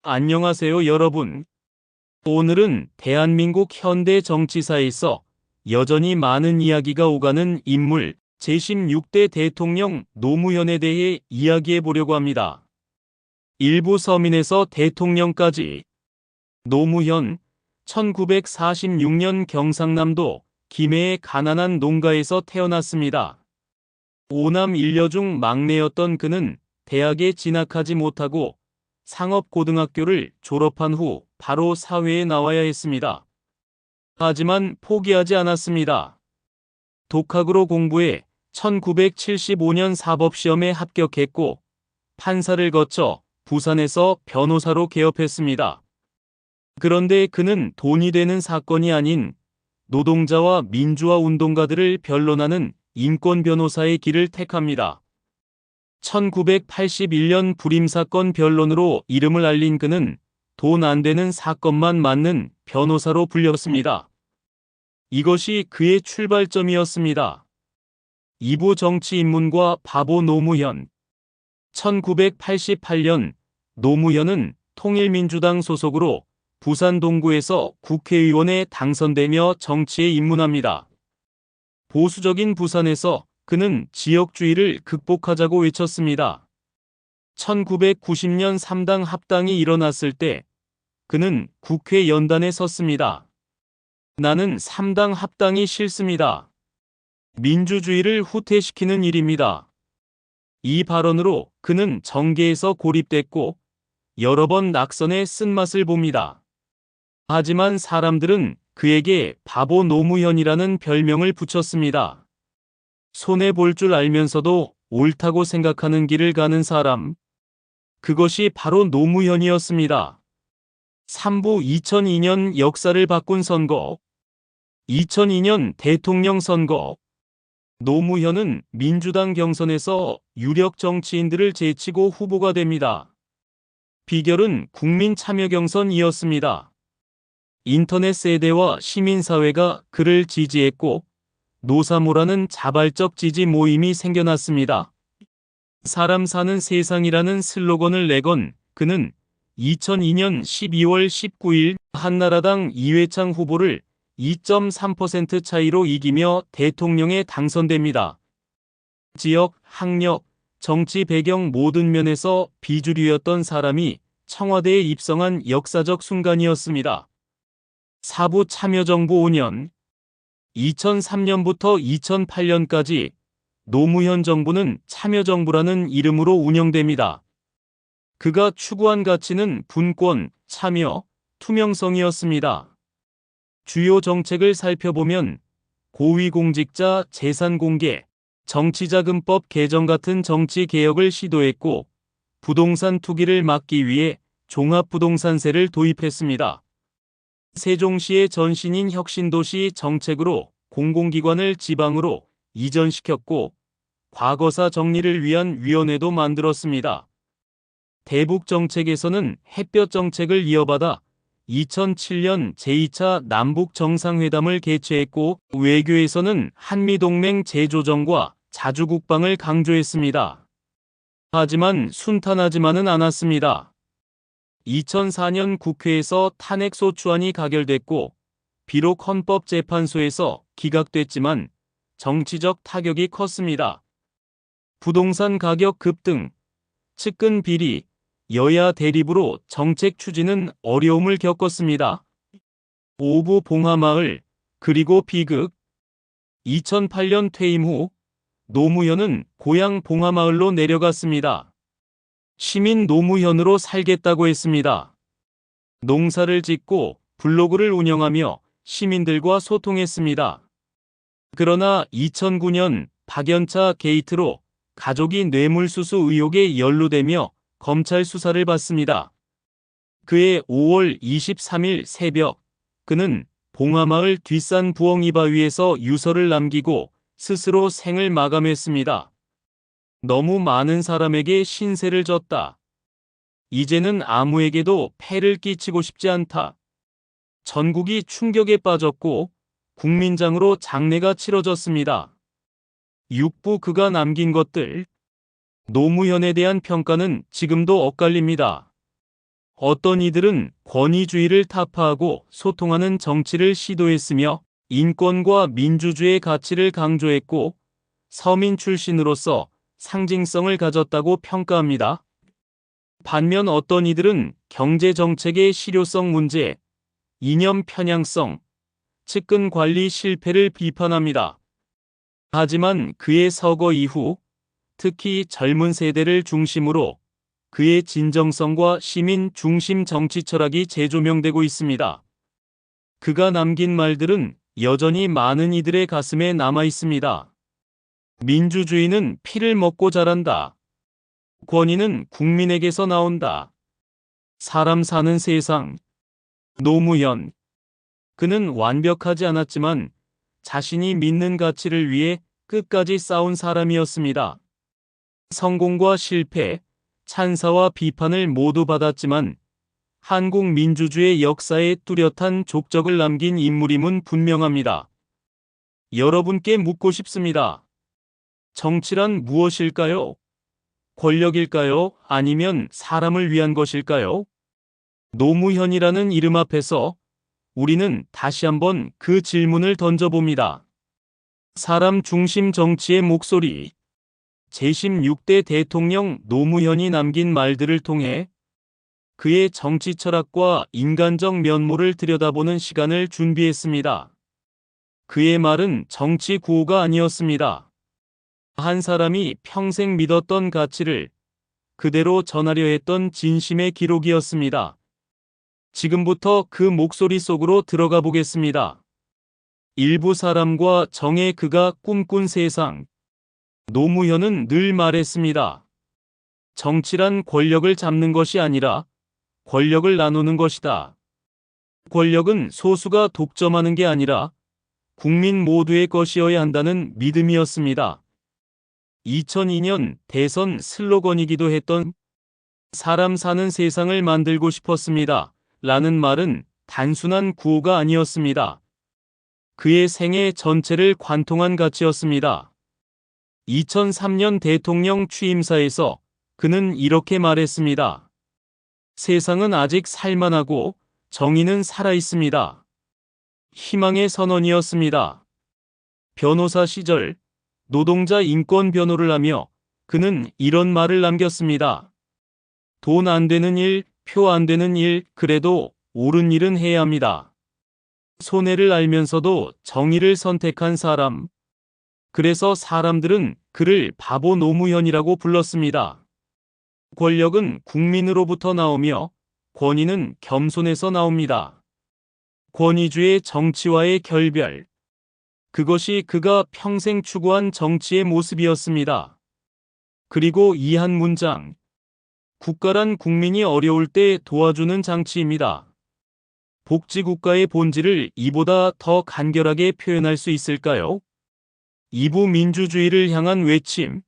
안녕하세요, 여러분. 오늘은 대한민국 현대 정치사에서 여전히 많은 이야기가 오가는 인물 제16대 대통령 노무현에 대해 이야기해 보려고 합니다. 일부 서민에서 대통령까지. 노무현, 1946년 경상남도 김해의 가난한 농가에서 태어났습니다. 오남 일녀 중 막내였던 그는 대학에 진학하지 못하고 상업고등학교를 졸업한 후 바로 사회에 나와야 했습니다. 하지만 포기하지 않았습니다. 독학으로 공부해 1975년 사법시험에 합격했고 판사를 거쳐 부산에서 변호사로 개업했습니다. 그런데 그는 돈이 되는 사건이 아닌 노동자와 민주화 운동가들을 변론하는 인권 변호사의 길을 택합니다. 1981년 불임사건 변론으로 이름을 알린 그는 돈 안 되는 사건만 맡는 변호사로 불렸습니다. 이것이 그의 출발점이었습니다. 2부 정치 입문과 바보 노무현. 1988년 노무현은 통일민주당 소속으로 부산 동구에서 국회의원에 당선되며 정치에 입문합니다. 보수적인 부산에서 그는 지역주의를 극복하자고 외쳤습니다. 1990년 3당 합당이 일어났을 때 그는 국회 연단에 섰습니다. 나는 3당 합당이 싫습니다. 민주주의를 후퇴시키는 일입니다. 이 발언으로 그는 정계에서 고립됐고 여러 번 낙선의 쓴맛을 봅니다. 하지만 사람들은 그에게 바보 노무현이라는 별명을 붙였습니다. 손해볼 줄 알면서도 옳다고 생각하는 길을 가는 사람. 그것이 바로 노무현이었습니다. 3부 2002년 역사를 바꾼 선거. 2002년 대통령 선거. 노무현은 민주당 경선에서 유력 정치인들을 제치고 후보가 됩니다. 비결은 국민 참여 경선이었습니다. 인터넷 세대와 시민사회가 그를 지지했고 노사모라는 자발적 지지 모임이 생겨났습니다. 사람 사는 세상이라는 슬로건을 내건 그는 2002년 12월 19일 한나라당 이회창 후보를 2.3% 차이로 이기며 대통령에 당선됩니다. 지역, 학력, 정치 배경 모든 면에서 비주류였던 사람이 청와대에 입성한 역사적 순간이었습니다. 4부 참여정부 5년. 2003년부터 2008년까지 노무현 정부는 참여정부라는 이름으로 운영됩니다. 그가 추구한 가치는 분권, 참여, 투명성이었습니다. 주요 정책을 살펴보면 고위공직자 재산 공개, 정치자금법 개정 같은 정치 개혁을 시도했고 부동산 투기를 막기 위해 종합부동산세를 도입했습니다. 세종시의 전신인 혁신도시 정책으로 공공기관을 지방으로 이전시켰고 과거사 정리를 위한 위원회도 만들었습니다. 대북 정책에서는 햇볕 정책을 이어받아 2007년 제2차 남북 정상회담을 개최했고 외교에서는 한미동맹 재조정과 자주국방을 강조했습니다. 하지만 순탄하지만은 않았습니다. 2004년 국회에서 탄핵소추안이 가결됐고 비록 헌법재판소에서 기각됐지만 정치적 타격이 컸습니다. 부동산 가격 급등, 측근 비리, 여야 대립으로 정책 추진은 어려움을 겪었습니다. 오부 봉하마을, 그리고 비극. 2008년 퇴임 후 노무현은 고향 봉하마을로 내려갔습니다. 시민 노무현으로 살겠다고 했습니다. 농사를 짓고 블로그를 운영하며 시민들과 소통했습니다. 그러나 2009년 박연차 게이트로 가족이 뇌물수수 의혹에 연루되며 검찰 수사를 받습니다. 그해 5월 23일 새벽 그는 봉하마을 뒷산 부엉이 바위에서 유서를 남기고 스스로 생을 마감했습니다. 너무 많은 사람에게 신세를 졌다. 이제는 아무에게도 폐를 끼치고 싶지 않다. 전국이 충격에 빠졌고 국민장으로 장례가 치러졌습니다. 6부 그가 남긴 것들. 노무현에 대한 평가는 지금도 엇갈립니다. 어떤 이들은 권위주의를 타파하고 소통하는 정치를 시도했으며 인권과 민주주의의 가치를 강조했고 서민 출신으로서 상징성을 가졌다고 평가합니다. 반면 어떤 이들은 경제정책의 실효성 문제, 이념 편향성, 측근 관리 실패를 비판합니다. 하지만 그의 서거 이후 특히 젊은 세대를 중심으로 그의 진정성과 시민 중심 정치 철학이 재조명되고 있습니다. 그가 남긴 말들은 여전히 많은 이들의 가슴에 남아 있습니다. 민주주의는 피를 먹고 자란다. 권위는 국민에게서 나온다. 사람 사는 세상. 노무현. 그는 완벽하지 않았지만 자신이 믿는 가치를 위해 끝까지 싸운 사람이었습니다. 성공과 실패, 찬사와 비판을 모두 받았지만 한국 민주주의 역사에 뚜렷한 족적을 남긴 인물임은 분명합니다. 여러분께 묻고 싶습니다. 정치란 무엇일까요? 권력일까요? 아니면 사람을 위한 것일까요? 노무현이라는 이름 앞에서 우리는 다시 한번 그 질문을 던져봅니다. 사람 중심 정치의 목소리. 제16대 대통령 노무현이 남긴 말들을 통해 그의 정치 철학과 인간적 면모를 들여다보는 시간을 준비했습니다. 그의 말은 정치 구호가 아니었습니다. 한 사람이 평생 믿었던 가치를 그대로 전하려 했던 진심의 기록이었습니다. 지금부터 그 목소리 속으로 들어가 보겠습니다. 일부 사람과 정의 그가 꿈꾼 세상. 노무현은 늘 말했습니다. 정치란 권력을 잡는 것이 아니라 권력을 나누는 것이다. 권력은 소수가 독점하는 게 아니라 국민 모두의 것이어야 한다는 믿음이었습니다. 2002년 대선 슬로건이기도 했던 사람 사는 세상을 만들고 싶었습니다. 라는 말은 단순한 구호가 아니었습니다. 그의 생애 전체를 관통한 가치였습니다. 2003년 대통령 취임사에서 그는 이렇게 말했습니다. 세상은 아직 살만하고 정의는 살아있습니다. 희망의 선언이었습니다. 변호사 시절 노동자 인권 변호를 하며 그는 이런 말을 남겼습니다. 돈 안 되는 일, 표 안 되는 일, 그래도 옳은 일은 해야 합니다. 손해를 알면서도 정의를 선택한 사람. 그래서 사람들은 그를 바보 노무현이라고 불렀습니다. 권력은 국민으로부터 나오며 권위는 겸손에서 나옵니다. 권위주의 정치와의 결별. 그것이 그가 평생 추구한 정치의 모습이었습니다. 그리고 이 한 문장. 국가란 국민이 어려울 때 도와주는 장치입니다. 복지국가의 본질을 이보다 더 간결하게 표현할 수 있을까요? 이부 민주주의를 향한 외침.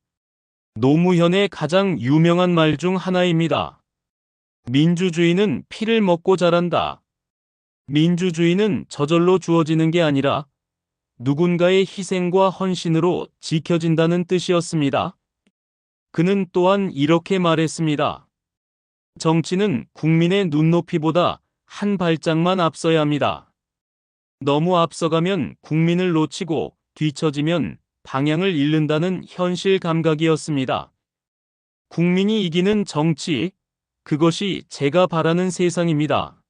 노무현의 가장 유명한 말 중 하나입니다. 민주주의는 피를 먹고 자란다. 민주주의는 저절로 주어지는 게 아니라 누군가의 희생과 헌신으로 지켜진다는 뜻이었습니다. 그는 또한 이렇게 말했습니다. 정치는 국민의 눈높이보다 한 발짝만 앞서야 합니다. 너무 앞서가면 국민을 놓치고 뒤처지면 방향을 잃는다는 현실 감각이었습니다. 국민이 이기는 정치, 그것이 제가 바라는 세상입니다.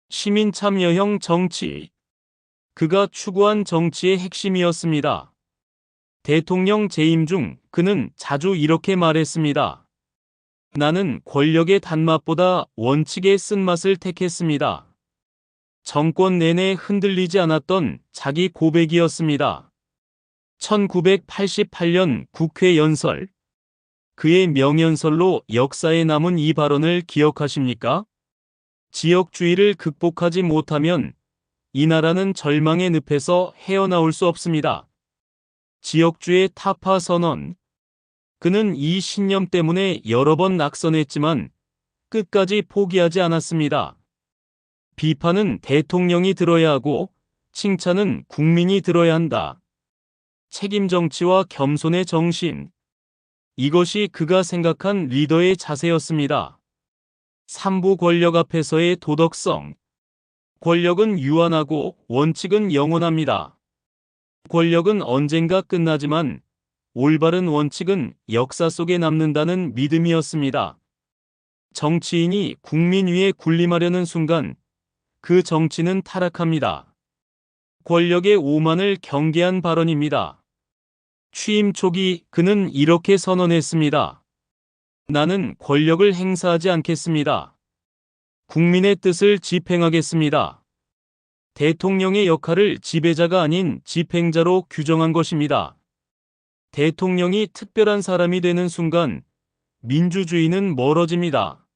시민 참여형 정치, 그가 추구한 정치의 핵심이었습니다. 대통령 재임 중 그는 자주 이렇게 말했습니다. 나는 권력의 단맛보다 원칙의 쓴맛을 택했습니다. 정권 내내 흔들리지 않았던 자기 고백이었습니다. 1988년 국회 연설. 그의 명연설로 역사에 남은 이 발언을 기억하십니까? 지역주의를 극복하지 못하면 이 나라는 절망의 늪에서 헤어나올 수 없습니다. 지역주의 타파 선언. 그는 이 신념 때문에 여러 번 낙선했지만 끝까지 포기하지 않았습니다. 비판은 대통령이 들어야 하고 칭찬은 국민이 들어야 한다. 책임 정치와 겸손의 정신. 이것이 그가 생각한 리더의 자세였습니다. 삼부 권력 앞에서의 도덕성. 권력은 유한하고 원칙은 영원합니다. 권력은 언젠가 끝나지만 올바른 원칙은 역사 속에 남는다는 믿음이었습니다. 정치인이 국민 위에 군림하려는 순간 그 정치는 타락합니다. 권력의 오만을 경계한 발언입니다. 취임 초기 그는 이렇게 선언했습니다. 나는 권력을 행사하지 않겠습니다. 국민의 뜻을 집행하겠습니다. 대통령의 역할을 지배자가 아닌 집행자로 규정한 것입니다. 대통령이 특별한 사람이 되는 순간 민주주의는 멀어집니다.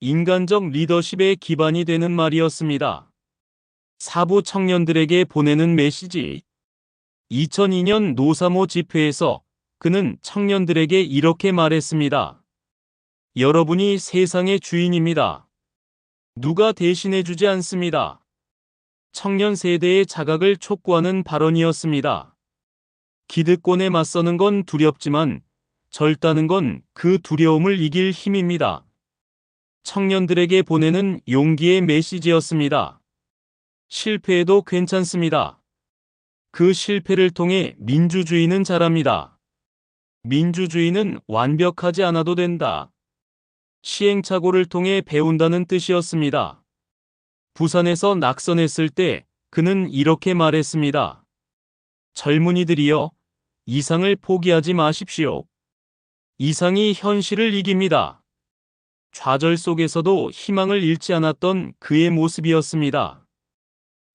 인간적 리더십의 기반이 되는 말이었습니다. 사부 청년들에게 보내는 메시지. 2002년 노3호 집회에서 그는 청년들에게 이렇게 말했습니다. 여러분이 세상의 주인입니다. 누가 대신해주지 않습니다. 청년 세대의 자각을 촉구하는 발언이었습니다. 기득권에 맞서는 건 두렵지만 절다는 건 그 두려움을 이길 힘입니다. 청년들에게 보내는 용기의 메시지였습니다. 실패해도 괜찮습니다. 그 실패를 통해 민주주의는 자랍니다. 민주주의는 완벽하지 않아도 된다. 시행착오를 통해 배운다는 뜻이었습니다. 부산에서 낙선했을 때 그는 이렇게 말했습니다. 젊은이들이여, 이상을 포기하지 마십시오. 이상이 현실을 이깁니다. 좌절 속에서도 희망을 잃지 않았던 그의 모습이었습니다.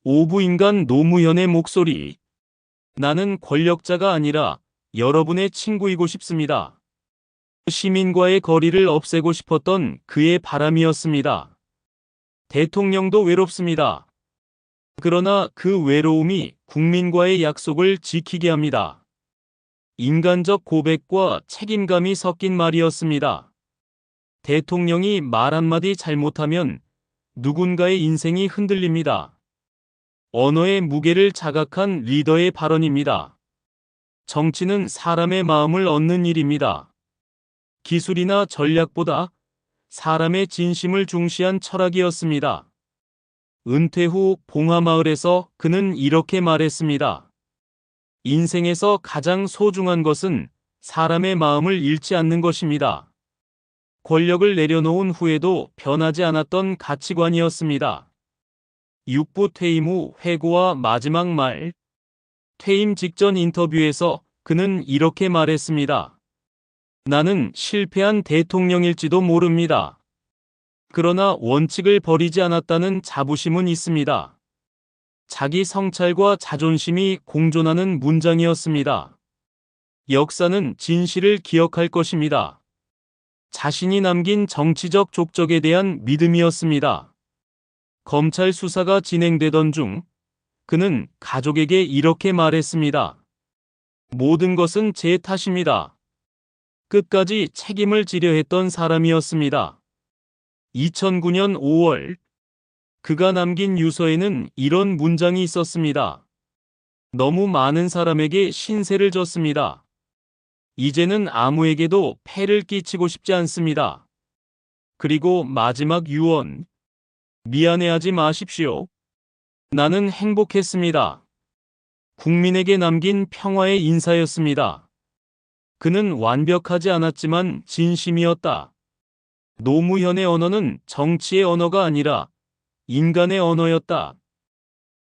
오부인간 노무현의 목소리. 나는 권력자가 아니라 여러분의 친구이고 싶습니다. 시민과의 거리를 없애고 싶었던 그의 바람이었습니다. 대통령도 외롭습니다. 그러나 그 외로움이 국민과의 약속을 지키게 합니다. 인간적 고백과 책임감이 섞인 말이었습니다. 대통령이 말 한마디 잘못하면 누군가의 인생이 흔들립니다. 언어의 무게를 자각한 리더의 발언입니다. 정치는 사람의 마음을 얻는 일입니다. 기술이나 전략보다 사람의 진심을 중시한 철학이었습니다. 은퇴 후 봉하마을에서 그는 이렇게 말했습니다. 인생에서 가장 소중한 것은 사람의 마음을 잃지 않는 것입니다. 권력을 내려놓은 후에도 변하지 않았던 가치관이었습니다. 육부 퇴임 후 회고와 마지막 말. 퇴임 직전 인터뷰에서 그는 이렇게 말했습니다. 나는 실패한 대통령일지도 모릅니다. 그러나 원칙을 버리지 않았다는 자부심은 있습니다. 자기 성찰과 자존심이 공존하는 문장이었습니다. 역사는 진실을 기억할 것입니다. 자신이 남긴 정치적 족적에 대한 믿음이었습니다. 검찰 수사가 진행되던 중 그는 가족에게 이렇게 말했습니다. 모든 것은 제 탓입니다. 끝까지 책임을 지려 했던 사람이었습니다. 2009년 5월 그가 남긴 유서에는 이런 문장이 있었습니다. 너무 많은 사람에게 신세를 졌습니다. 이제는 아무에게도 폐를 끼치고 싶지 않습니다. 그리고 마지막 유언. 미안해하지 마십시오. 나는 행복했습니다. 국민에게 남긴 평화의 인사였습니다. 그는 완벽하지 않았지만 진심이었다. 노무현의 언어는 정치의 언어가 아니라 인간의 언어였다.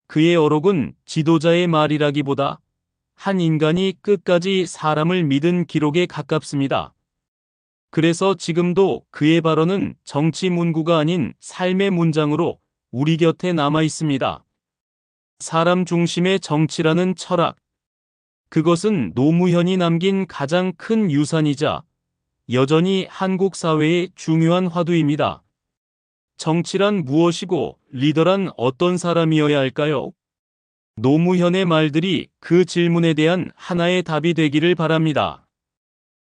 그의 어록은 지도자의 말이라기보다 한 인간이 끝까지 사람을 믿은 기록에 가깝습니다. 그래서 지금도 그의 발언은 정치 문구가 아닌 삶의 문장으로 우리 곁에 남아 있습니다. 사람 중심의 정치라는 철학. 그것은 노무현이 남긴 가장 큰 유산이자 여전히 한국 사회의 중요한 화두입니다. 정치란 무엇이고 리더란 어떤 사람이어야 할까요? 노무현의 말들이 그 질문에 대한 하나의 답이 되기를 바랍니다.